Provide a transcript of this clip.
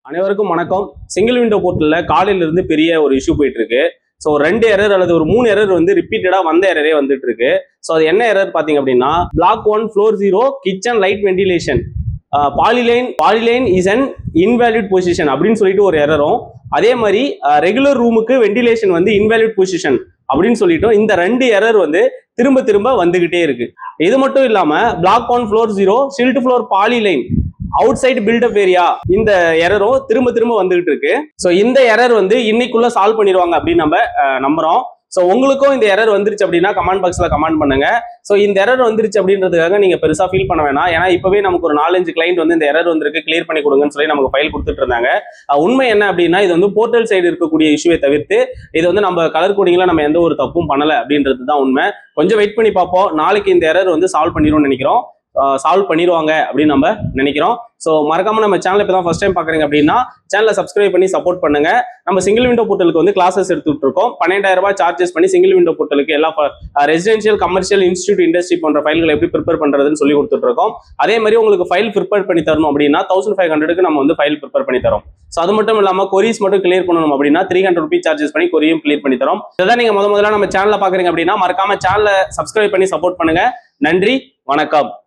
அனைவருக்கும் வணக்கம். Single window போர்ட்டல்ல காலையில இருந்து பெரிய ஒரு இஷ்யூ போயிட்டு இருக்கு. ஸோ 2 எரர் அல்லது ஒரு 3 எரர் வந்து ரிப்பீட்டடா வந்த எரரே வந்துட்டு இருக்கு. ஸோ அது என்ன எரர் பாத்தீங்க அப்படின்னா, block 1 floor 0 kitchen light ventilation polyline is an invalid position அப்படின்னு சொல்லிட்டு ஒரு எரரும், அதே மாதிரி ரெகுலர் ரூமுக்கு வென்டிலேஷன் வந்து இன்வேலிட் பொசிஷன் அப்படின்னு சொல்லிட்டு இந்த 2 எரர் வந்து திரும்ப திரும்ப வந்துகிட்டே இருக்கு. இது மட்டும் இல்லாம block 1 floor 0 stilt floor polyline outside built up area இந்த எரரும் திரும்ப திரும்ப வந்துகிட்டு இருக்கு. ஸோ இந்த எரர் வந்து இன்னைக்குள்ள சால்வ் பண்ணிடுவாங்க அப்படின்னு நம்ம நம்புறோம். ஸோ உங்களுக்கும் இந்த எரர் வந்துருச்சு அப்படின்னா கமெண்ட் பாக்ஸ்ல கமெண்ட் பண்ணுங்க. ஸோ இந்த எரர் வந்துருச்சு அப்படின்றதுக்காக நீங்க பெருசா ஃபீல் பண்ண வேணாம். ஏன்னா இப்பவே நமக்கு ஒரு 4-5 கிளைண்ட் வந்து இந்த எரர் வந்திருக்கு, கிளியர் பண்ணி கொடுங்கன்னு சொல்லி நமக்கு ஃபைல் கொடுத்துட்டு இருந்தாங்க. உண்மை என்ன அப்படின்னா, இது வந்து போர்ட்டல் சைடு இருக்கக்கூடிய இஷ்யூவை தவிர்த்து இது வந்து நம்ம கலர் கோடிங்ல நம்ம எந்த ஒரு தப்பும் பண்ணல அப்படின்றது தான் உண்மை. கொஞ்சம் வெயிட் பண்ணி பார்ப்போம். நாளைக்கு இந்த எரர் வந்து சால்வ் பண்ணிடும்னு நினைக்கிறோம். சால்வ் பண்ணிடுவாங்க அப்படின்னு நம்ம நினைக்கிறோம். ஸோ மறக்காம நம்ம சேனல் இப்போ தான் ஃபர்ஸ்ட் டைம் பார்க்குறீங்க அப்படின்னா சேனலை சப்ஸ்கிரைப் பண்ணி சப்போர்ட் பண்ணுங்க. நம்ம சிங்கிள் விண்டோ போர்ட்டலுக்கு வந்து கிளாஸஸ் எடுத்துட்டு இருக்கோம். 12,000 ரூபாய் சார்ஜஸ் பண்ணி சிங்கிள் விண்டோ போர்ட்டலுக்கு எல்லா ரெசிடென்ஷியல், கமர்ஷியல், இன்ஸ்டியூட், இண்டஸ்ட்ரி போன்ற ஃபைல்களை எப்படி ப்ரிப்பேர் பண்றதுன்னு சொல்லி கொடுத்துட்டு இருக்கோம். அதே மாதிரி உங்களுக்கு ஃபைல் ப்ரிப்பேர் பண்ணி தரணும் அப்படின்னா 1500க்கு நம்ம வந்து ஃபைல் ப்ரிப்பேர் பண்ணி தரோம். ஸோ அது மட்டும் இல்லாமல் கொரிஸ் மட்டும் கிளியர் பண்ணணும் அப்படின்னா 300 ரூபீஸ் சார்ஜஸ் பண்ணி கொரியும் கிளியர் பண்ணி தரோம். இதான் நீங்க முதல்ல நம்ம சேனலை பார்க்குறீங்க அப்படின்னா மறக்காம சேனலை சப்ஸ்கிரைப் பண்ணி சப்போர்ட் பண்ணுங்க. நன்றி, வணக்கம்.